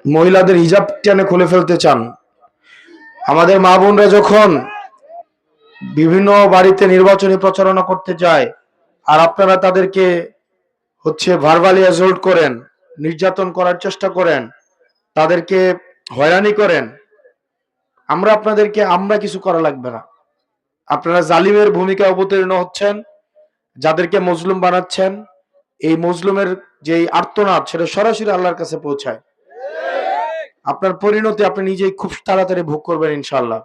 মহিলাদের হিজাব টেনে খুলে ফেলতে চান। আমাদের মা বোনরা যখন বিভিন্ন বাড়িতে নির্বাচনী প্রচারণা করতে যায় আর আপনারা তাদেরকে ভার্বালি অ্যাসল্ট করেন, নির্যাতন করার চেষ্টা করেন, তাদেরকে হয়রানি করেন, আমরা কিছু করা লাগবে না। আপনারা জালিমের ভূমিকা অবতীর্ণ হচ্ছেন, যাদেরকে মজলুম বানাচ্ছেন। এই মজলুমের যে আর্তনাদ সেটা সরাসরি আল্লাহর কাছে পৌঁছায়। আপনার পরিণতি আপনি নিজেই খুব তাড়াতাড়ি ভোগ করবেন ইনশাআল্লাহ।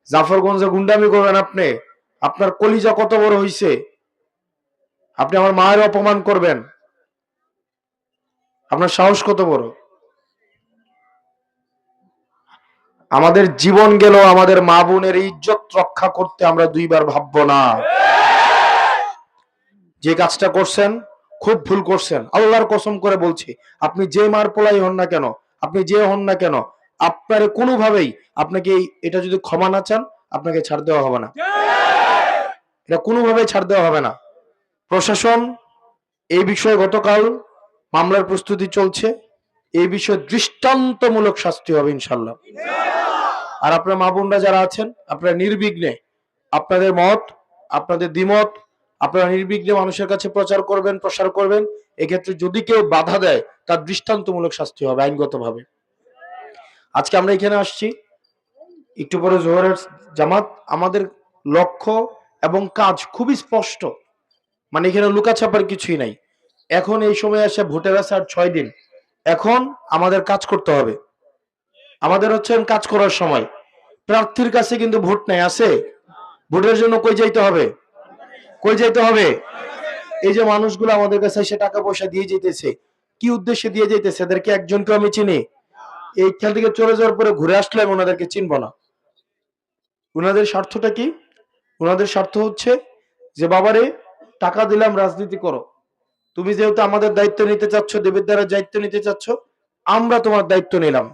জাফরগঞ্জে গুন্ডামি করবেন আপনি, আপনার কলিজা কত বড় হইছে। আপনি আমার মায়ের অপমান করবেন, আপনার সাহস কত বড়। আমাদের জীবন গেল, আমাদের মা বোনের ইজ্জত রক্ষা করতে আমরা দুইবার ভাববো না। যে কাজটা করছেন খুব ভুল করছেন, আল্লাহর কসম করে বলছি। আপনি যে মার পোলাই হন না কেন, আপনি যে হন না কেন, আপনার কোনোভাবেই আপনাকে এটা যদি ক্ষমা না চান, আপনাকে ছাড় দেওয়া হবে না। এটা কোনোভাবেই ছাড় দেওয়া হবে না। প্রশাসন এই বিষয়ে গতকাল মামলার প্রস্তুতি চলছে। এই বিষয়ে দৃষ্টান্তমূলক শাস্তি হবে ইনশাল্লাহ। আর আপনার মা বোনরা যারা আছেন, আপনারা নির্বিঘ্নে আপনাদের মত, আপনাদের দ্বিমত আপনারা নির্বিঘ্নে মানুষের কাছে প্রচার করবেন, প্রসার করবেন। এক্ষেত্রে যদি কেউ বাধা দেয়, তার দৃষ্টান্তমূলক শাস্তি হবে আইনগতভাবে। আজকে আমরা এখানে আসছি, একটু পরে জোহরের জামাত। আমাদের লক্ষ্য এবং কাজ খুবই স্পষ্ট, মানে এখানে লুকাছাপার কিছুই নাই। এখন এই সময় আসে ভোটের আছে আর 6 দিন। এখন আমাদের কাজ করতে হবে। আমাদের কাজ করার সময়। প্রার্থীর কাছে কিন্তু ভোট নাই, আছে? ভোটের জন্য কই যাইতে হবে? কই যাইতে হবে? এই যে মানুষগুলো আমাদের কাছে এসে টাকা পয়সা দিয়ে যেতেছে, কি উদ্দেশ্যে দিয়ে যেতেছে? এদেরকে একজনকে আমি চিনি। এইখান থেকে চলে যাওয়ার পরে ঘুরে আসলে আমি ওনাদেরকে চিনব না। ওনাদের স্বার্থটা কি? ওনাদের স্বার্থ হচ্ছে যে, বাবারে টাকা দিলাম, রাজনীতি করো। তুমি যেহেতু আমাদের দায়িত্ব নিতে চাচ্ছ, দেবিদ্বারের দায়িত্ব নিতে চাচ্ছ, আমরা তোমার দায়িত্ব নিলাম,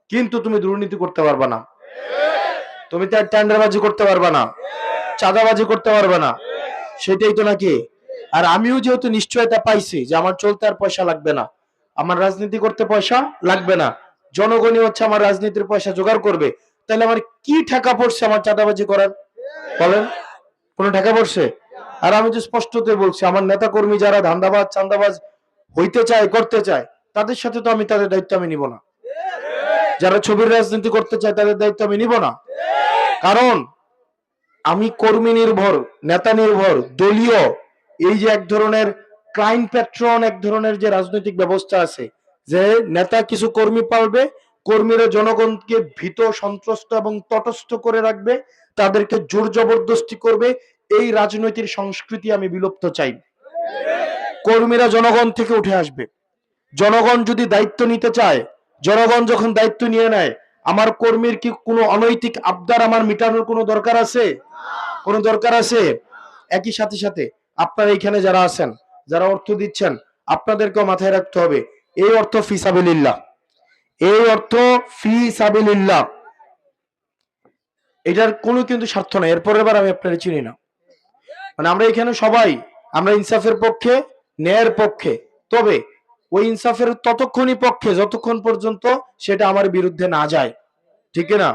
কিন্তু তুমি দুর্নীতি করতে পারবা না, তুমি তার টেন্ডারবাজি করতে পারবা না, চাঁদাবাজি করতে পারবে না। সেটাই তো নাকি? আর আমিও যেহেতু নিশ্চয়তা পাইছি যে আমার চলতে আর পয়সা লাগবে না, আমার রাজনীতি করতে পয়সা লাগবে না, জনগণই আমার রাজনীতির পয়সা জোগাড় করবে, তাহলে আমার কি ঠেকা পড়ছে আমার চাঁদাবাজি করার? বলেন, কোনো ঠেকা পড়ছে? আর আমি তো স্পষ্টতই বলছি, আমার নেতা কর্মী যারা ধান্দাবাজ চাঁদাবাজ হইতে চায়, করতে চায়, তাদের সাথে তো আমি তাদের দায়িত্ব আমি নিব না। যারা ছবির রাজনীতি করতে চায় তাদের দায়িত্ব আমি নিব না। কারণ আমি কর্মী নির্ভর, নেতা নির্ভর, দলীয়, এই যে এক ধরনের ক্রাইম প্যাট্রন, এক ধরনের যে রাজনৈতিক ব্যবস্থা আছে, যে নেতা কিছু কর্মী পালবে, কর্মীরা জনগণকে ভীত, সন্ত্রস্ত এবং তটস্থ করে রাখবে, তাদেরকে জোর জবরদস্তি করবে, এই রাজনৈতিক সংস্কৃতি আমি বিলুপ্ত চাই। কর্মীরা জনগণ থেকে উঠে আসবে। জনগণ যদি দায়িত্ব নিতে চায়, জনগণ যখন দায়িত্ব নিয়ে নেয়, আমার কর্মীর কি কোনো অনৈতিক আবদার আমার মিটানোর কোনো দরকার আছে? কোনো দরকার আছে? একই সাথে সাথে আপনারা এখানে যারা আছেন, যারা অর্থ দিচ্ছেন, আপনাদেরকেও মাথায় রাখতে হবে, এই অর্থ ফি সাবিলিল্লাহ, এই অর্থ ফি সাবিলিল্লাহ, এটার কোনো কিন্তু স্বার্থ নাই। এরপরের বার আমি আপনারা চিনি না, মানে আমরা এখানে সবাই আমরা ইনসাফের পক্ষে, ন্যায়ের পক্ষে। তবে ওই ইনসাফের ততক্ষণই পক্ষে যতক্ষণ পর্যন্ত সেটা আমার বিরুদ্ধে না যায়, ঠিক না?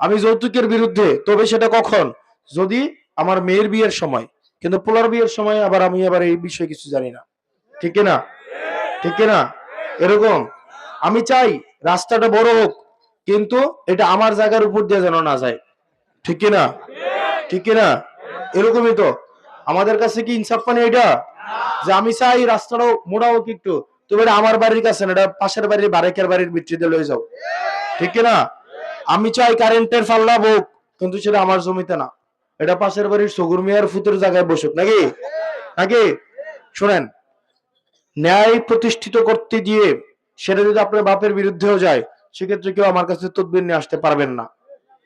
আমি যৌতুকের বিরুদ্ধে, তবে সেটা কখন? যদি আমার মেয়ের বিয়ের সময়, কিন্তু পোলার বিয়ের সময় আমি এই বিষয়ে কিছু জানি না, ঠিক না? ঠিক না? এরকম আমি চাই রাস্তাটা বড় হোক, কিন্তু এটা আমার জায়গার উপর দিয়ে যেন না যায়, ঠিক না? ঠিক না? এরকমই তো আমাদের কাছে কি ইনসাফ মানে এটা, যে আমি চাই রাস্তাটাও মোড়া হোক একটু, তুমি এটা আমার বাড়ির কাছে না, এটা পাশের বাড়ির বারেকের বাড়ির ভিত্তিতে লয়ে যাও, ঠিক না? আমি চাই কারেন্টের ফাল্লা হোক, কিন্তু সেটা আমার জমিতে না, এটা পাশের বাড়ির সগুর মিয়ার ফুতের জায়গায় বসুক, নাকি? নাকি? শোনেন, ন্যায় প্রতিষ্ঠিত করতে গিয়ে সেটা যদি আপনার বাপের বিরুদ্ধেও যায়, সেক্ষেত্রে কেউ আমার কাছে তদবির নিয়ে আসতে পারবেন না,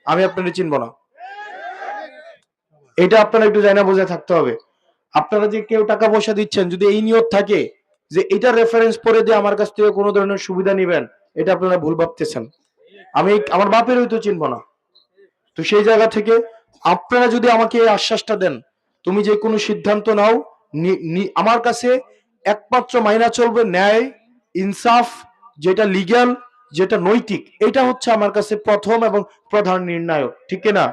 আমি আপনাদের চিনব না। এটা আপনারা একটু জানা বুঝে থাকতে হবে। আপনারা যে কেউ টাকা পয়সা দিচ্ছেন, যদি এই নিয়ত থাকে যে এটা রেফারেন্স পরে দিয়ে আমার কাছ থেকে কোনো ধরনের সুবিধা নেবেন, এটা আপনারা ভুল ভাবতেছেন। আমি আমার বাপের হয়তো চিনব না। তো সেই জায়গা থেকে আপনারা যদি আমাকে এই আশ্বাসটা দেন, তুমি যে কোনো সিদ্ধান্ত নাও, আমার কাছে একমাত্র মাইনা চলবে ন্যায়, ইনসাফ, যেটা লিগ্যাল, যেটা নৈতিক, এটা হচ্ছে আমার কাছে প্রথম এবং প্রধান নির্ণায়ক, ঠিক না?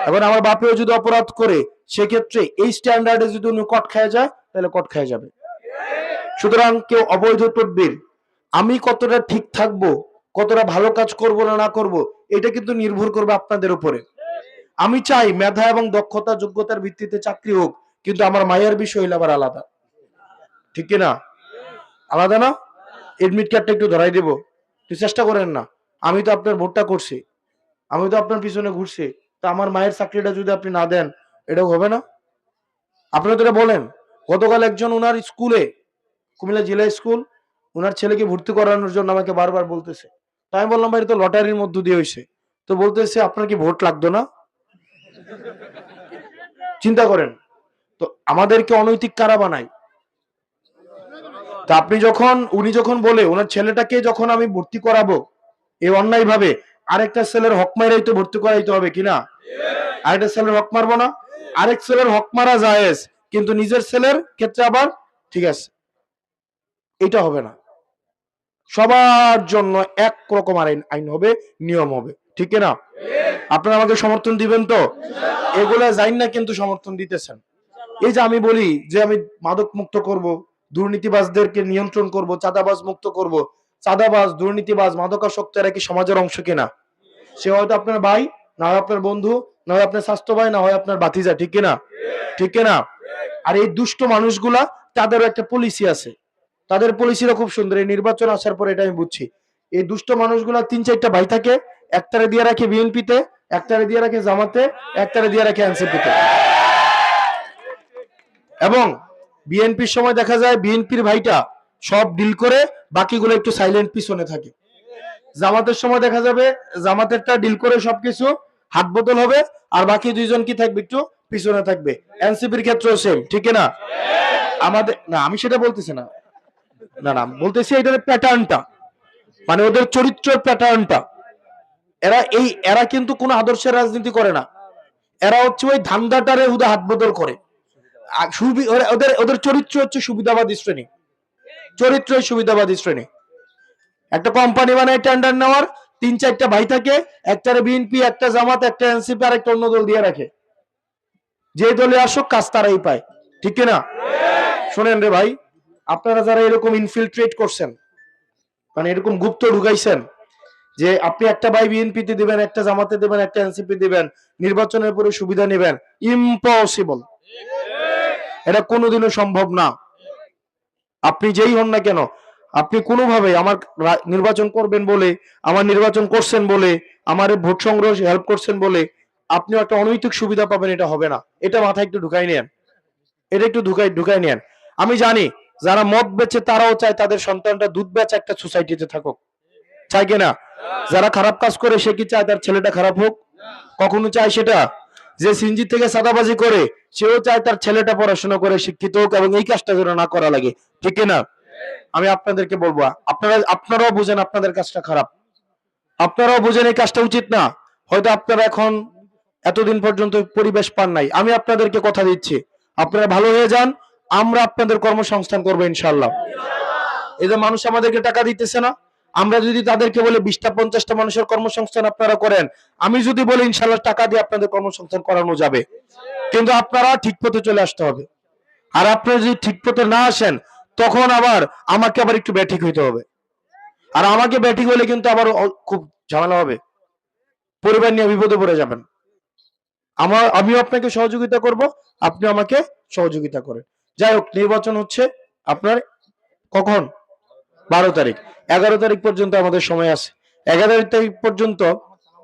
এখন আমার বাপেও যদি অপরাধ করে, সেক্ষেত্রে এই স্ট্যান্ডার্ডে যদি উনি কট খেয়ে যায়, তাহলে কট খেয়ে যাবে। সুতরাং কেউ অবৈধ তদবির, আমি কতটা ঠিক থাকবো, কতটা ভালো কাজ করব না করব, এটা কিন্তু নির্ভর করবে আপনাদের উপরে। আমি চাই মেধা এবং দক্ষতা যোগ্যতার ভিত্তিতে চাকরি হোক, কিন্তু আমার মায়ের বিষয় হইলে আবার আলাদা, ঠিক না? আলাদা না? এডমিট কার্ডটা একটু ধরাই দেব, একটু চেষ্টা করেন না। আমি তো আপনার ভোটটা করছি, আমি তো আপনার পিছনে ঘুরছি, তা আমার মায়ের চাকরিটা যদি আপনি না দেন, এটাও হবে না? আপনারা তো এটা বলেন। গতকাল একজন ওনার স্কুলে, কুমিল্লা জেলা স্কুল, ওনার ছেলেকে ভর্তি করানোর জন্য আমাকে বারবার বলতেছে। তো আমি বললাম ভাই, তো লটারির মধ্য দিয়ে হয়েছে। তো বলতেছে আপনার কি ভোট লাগতো না? চিন্তা করেন তো, আমাদেরকে অনৈতিক কারা বানায়। তা আপনি যখন, উনি যখন বলে ওনার ছেলেটাকে যখন আমি ভর্তি করাবো এই অন্যায় ভাবে, আরেকটা ছেলের হক মারাই তো ভর্তি করাইতে হবে কিনা? আরেকটা ছেলের হক মারবো না? আরেক ছেলের হক মারা জায়েজ, কিন্তু নিজের ছেলের ক্ষেত্রে আবার ঠিক আছে, এটা হবে না। সবার জন্য এক রকম আইন হবে, নিয়ম হবে, ঠিক না? আপনারা আমাকে সমর্থন দিবেন তো? এগুলা জাইন না কিন্তু সমর্থন দিতেছেন। এই যে আমি বলি যে আমি মাদক মুক্ত করব, দুর্নীতিবাজদেরকে নিয়ন্ত্রণ করব, চাঁদাবাজ মুক্ত করব। চাঁদাবাজ, দুর্নীতিবাজ, মাদকাসক্ত এরা কি সমাজের অংশ কিনা? সে হয়তো আপনার ভাই, না হয় আপনার বন্ধু, না হয় আপনার স্বাস্থ্য ভাই, না হয় আপনার ভাতিজা, ঠিক কিনা? ঠিক কিনা? আর এই দুষ্ট মানুষগুলা, তাদেরও একটা পলিসি আছে, তাদের পলিসিটা খুব সুন্দর। এই নির্বাচন আসার পরে এটা আমি বুঝছি। এই দুষ্ট মানুষগুলা 3-4টা ভাই থাকে, একটারে দিয়ে রাখে বিএনপিতে, একটারে দিয়ে রাখে জামাতে, একটারে দিয়ে রাখে এনসিপিতে। এবং বিএনপির সময় দেখা যায় বিএনপির ভাইটা সব ডিল করে, বাকিগুলো একটু সাইলেন্ট পিছনে থাকে। জামাতের সময় দেখা যাবে জামাতেরটা ডিল করে সবকিছু হাত বোতল হবে, আর বাকি দুইজন কি থাকবে, একটু পিছনে থাকবে। এনসিপির ক্ষেত্রেও সেম, ঠিক না? আমাদের না, আমি সেটা বলতেছি না, না না, বলতেছি এটার প্যাটার্নটা, মানে ওদের চরিত্রের প্যাটার্নটা। এরা কিন্তু কোনো আদর্শের রাজনীতি করে না, এরা হচ্ছে ওই ধান্দাটারে হুদা হাত বদল করে। ওদের ওদের চরিত্র হচ্ছে সুবিধাবাদী শ্রেণী, চরিত্র সুবিধাবাদী শ্রেণী। একটা কোম্পানি বানায় টেন্ডার নেওয়ার, 3-4টা ভাই থাকে, একটারে বিএনপি, একটা জামাত, একটা এনসিপি, আর একটা অন্য দল দিয়ে রাখে। যে দলে আসুক কাজ তারাই পায়, ঠিক না? শোনেন রে ভাই, আপনারা যারা এরকম ইনফিলট্রেট করছেন, মানে এরকম গুপ্ত ঢুকাইছেন, যে আপনি একটা ভাই বিএনপিতে দিবেন, একটা জামাতে দিবেন, একটা এনসিপি দিবেন, নির্বাচনের পরে সুবিধা নেবেন, ইম্পসিবল। এটা কোনোদিনও সম্ভব না। আপনি যেই হন না কেন, আপনি কোনোভাবে আমার নির্বাচন করবেন বলে, আমার নির্বাচন করছেন বলে, আমার ভোট সংগ্রহ হেল্প করছেন বলে আপনি একটা অনৈতিক সুবিধা পাবেন, এটা হবে না। এটা মাথায় একটু ঢুকাই নেন, এটা একটু ঢুকাই নেন। আমি জানি যারা মদ বেচে তারাও চায় তাদের সন্তানটা দুধ বেচে একটা সোসাইটিতে থাকুক, চাই কিনা? যারা খারাপ কাজ করে সে কি চায় তার ছেলেটা খারাপ হোক? কখনো চায় সেটা? যে সিনজি থেকে সাদাবাজি করে সেও চায় তার ছেলেটা পড়াশোনা করে শিক্ষিত হোক, এবং এই কাজটা যেন না করা লাগে, ঠিক না? আমি আপনাদেরকে বলবো, আপনারাও বুঝেন আপনাদের কাজটা খারাপ, আপনারাও বুঝেন এই কাজটা উচিত না। হয়তো আপনারা এখন এতদিন পর্যন্ত পরিবেশ পান নাই, আমি আপনাদেরকে কথা দিচ্ছি, আপনারা ভালো হয়ে যান, আমরা আপনাদের কর্মসংস্থান করবো ইনশাল্লাহ। এই যে মানুষ আমাদেরকে টাকা দিতেছে না, আমরা যদি তাদেরকে বলে 20টা-50টা মানুষের কর্মসংস্থান আপনারা করেন, আমি যদি বলি ইনশাল্লাহ টাকা দিয়ে আপনাদের কর্মসংস্থান করানো যাবে, কিন্তু আপনারা ঠিক পথে চলে আসতে হবে। আর আপনারা যদি ঠিক পথে না আসেন, তখন আবার আমাকে আবার একটু ব্যাঠিক হইতে হবে, আর আমাকে ব্যাঠিক হলে কিন্তু আবার খুব ঝামেলা হবে, পরিবার নিয়ে বিপদে পড়ে যাবেন। আমিও আপনাকে সহযোগিতা করব, আপনি আমাকে সহযোগিতা করেন। যাই হোক, নির্বাচন হচ্ছে আপনার কখন? 12 তারিখ। 11 তারিখ পর্যন্ত আমাদের সময় আছে। 11 তারিখ পর্যন্ত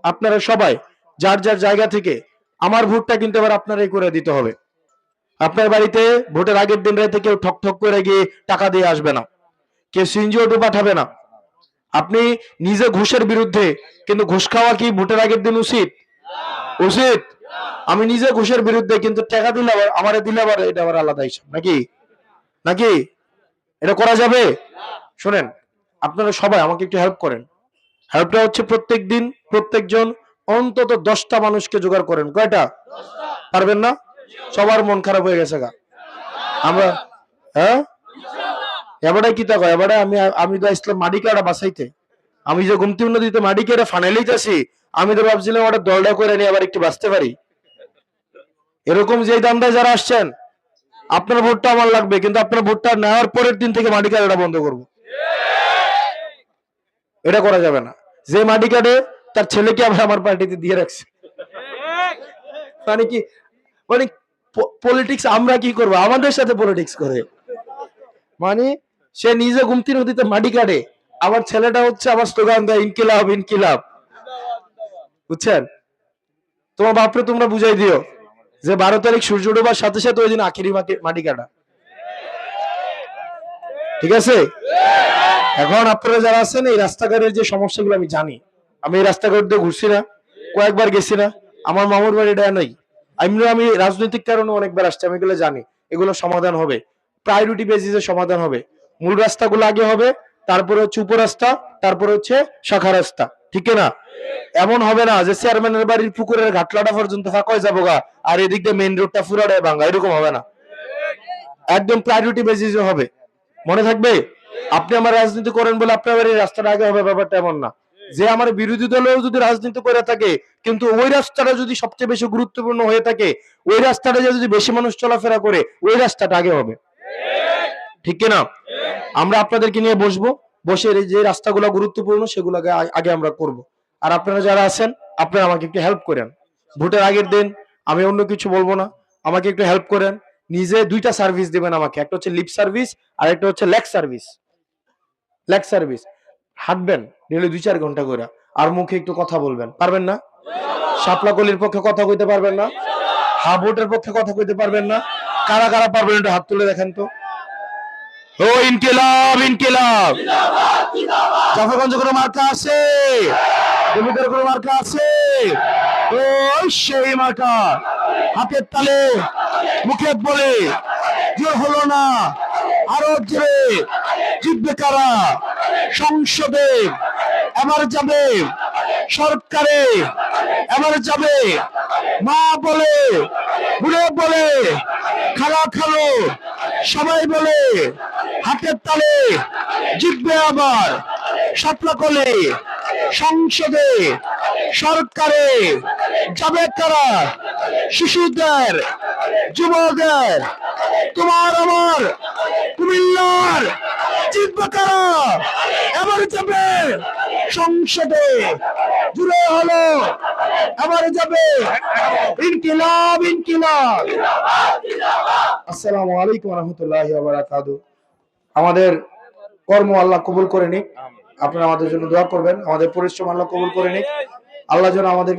আপনারা সবাই যার যার জায়গা থেকে, আমার ভোটটা কিন্তু এবার আপনারাই করে দিতে হবে। আপনার বাড়িতে ভোটের আগের দিন রাতে কেউ ঠক ঠক করে গিয়ে টাকা দিয়ে আসবে না, কেউ সিএনজি অটো পাঠাবে না। আপনি নিজে ঘুষের বিরুদ্ধে, কিন্তু ঘুষ খাওয়া কি ভোটের আগের দিন উচিত? উচিত? আমি নিজে ঘুষের বিরুদ্ধে, কিন্তু টাকা দিলে আবার আমারে দিলে আবার এটা আবার আলাদা হিসাব, নাকি? নাকি এটা করা যাবে? শোনেন, আপনারা সবাই আমাকে একটু হেল্প করেন। হেল্পটা হচ্ছে প্রত্যেক দিন প্রত্যেকজন অন্তত 10টা মানুষকে জোগাড় করেন। কয়টা? পারবেন না? সবার মন খারাপ হয়ে গেছে গা। আমরা, হ্যাঁ, এবারে কি তা কয় এবারে আমি তো ইসলাম মাটি কাটা বাঁচাইতে, আমি যে গুমতি নদীতে মাটি কেটে ফানাইলেইতেছি, আমি তো ভাবছিলাম ওটা দলটা করে নিয়ে আবার একটু বাঁচতে পারি। এরকম যে দামদায় যারা আসছেন, আপনার ভোটটা আমার লাগবে, কিন্তু আপনার ভোটটা নেওয়ার পরের দিন থেকে মাটি কাটাটা বন্ধ করব। এটা করা যাবে না। যে মাটি কাটে তার ছেলেকে আবার আমার পার্টিতে দিয়ে রাখছে, মানে কি, মানে পলিটিক্স আমরা কি করব, আমাদের সাথে পলিটিক্স করে। মানে সে নিজে গুমতি নদীতে মাটি কাটে, আমার ছেলেটা হচ্ছে আমার স্লোগান দেয় ইনকিলাব ইনকিলাব। বুঝছেন? তোমার বাপরে তোমরা বুঝাই দিও যে 12 তারিখ সূর্য ডোবার সাথে সাথে ওই দিন আখেরি মাটি কাটা। ঠিক আছে? এখন আপনারা যারা আছেন, এই রাস্তাঘাটের যে সমস্যাগুলো আমি জানি, আমি এই রাস্তাঘাট দিয়ে ঘুরছি না, কয়েকবার গেছি না, আমার মামুর বাড়ি এটা নাই, আমি রাজনৈতিক কারণে অনেকবার আসছি, আমি এগুলো জানি। এগুলো সমাধান হবে, প্রায়োরিটি বেসিসে সমাধান হবে। মূল রাস্তাগুলো আগে হবে, তারপরে হচ্ছে উপরাস্তা, তারপরে হচ্ছে শাখা রাস্তা। ঠিক না? এমন হবে না যে চেয়ারম্যানের বাড়ির পুকুরের ঘাটলাটা পর্যন্ত ফাঁকা হয়ে যাবো গা, আর এদিক দিয়ে মেইন রোডটা পুরাটাই ভাঙা, এরকম হবে না। একদম প্রায়োরিটি বেসিসে হবে। মনে থাকবে, আপনি আমার রাজনীতি করেন বলে আপনার বাড়ির রাস্তাটা আগে হবে, ব্যাপারটা এমন না। যে আমার বিরোধী দলেও যদি রাজনীতি করে থাকে, কিন্তু ওই রাস্তাটা যদি সবচেয়ে বেশি গুরুত্বপূর্ণ হয়ে থাকে, ওই রাস্তাটা যদি বেশি মানুষ চলাফেরা করে, ওই রাস্তাটা আগে হবে। ঠিক কিনা? আমরা আপনাদেরকে নিয়ে বসবো, বসে যে রাস্তাগুলো গুরুত্বপূর্ণ সেগুলোকে আগে আমরা করব। আর আপনারা যারা আছেন, আপনারা আমাকে একটু হেল্প করেন। ভোটের আগের দিন আমি অন্য কিছু বলবো না, আমাকে একটু হেল্প করেন। নিজে দুইটা সার্ভিস দিবেন আমাকে, একটা হচ্ছে লিপ সার্ভিস আর একটা হচ্ছে লেগ সার্ভিস। লেগ সার্ভিস হাঁটবেন ডেলি 2-4 ঘন্টা করে, আর মুখে একটু কথা বলবেন, পারবেন না? শাপলা কলির পক্ষে কথা কইতে পারবেন না? হাবুটের পক্ষে কথা কইতে পারবেন না? কারা কারা পারবেন একটু হাত তুলে দেখেন তো। ও ইনকিলাব ইনকিলাব, জাফরগঞ্জ কোনো মার্কা আছে? দেবিদার কোনো মার্কা আছে? ও সেই মার্কা, হাতের তালে মুখে বলে যে হলো না, আরো জোরে জিতবে কারা? সংসদে এবার যাবে, সরকারে এবার যাবে, মা বলে, বুড়ে বলে, খালা খালো সবাই বলে, হাতের তালে জিতবে আবার শাপলা কলে। সংসদে সরকারে যাবে কারা? শিশুদের, যুবদের, তোমার আমার কুমিল্লার জিতবে কারা? এবার যাবে সংসদে, জুড়ে হলো এবার যাবে ইনকিলাব ইনকিলাব। আসসালামু আলাইকুম ওয়া রাহমাতুল্লাহি ওয়া বারাকাতুহু। আমাদের কর্ম আল্লাহ কবুল করে নিক। আপনারা আমাদের জন্য দোয়া করবেন, আমাদের পরিশ্রম আল্লাহ কবুল করে নিক। আল্লাহ যেন আমাদের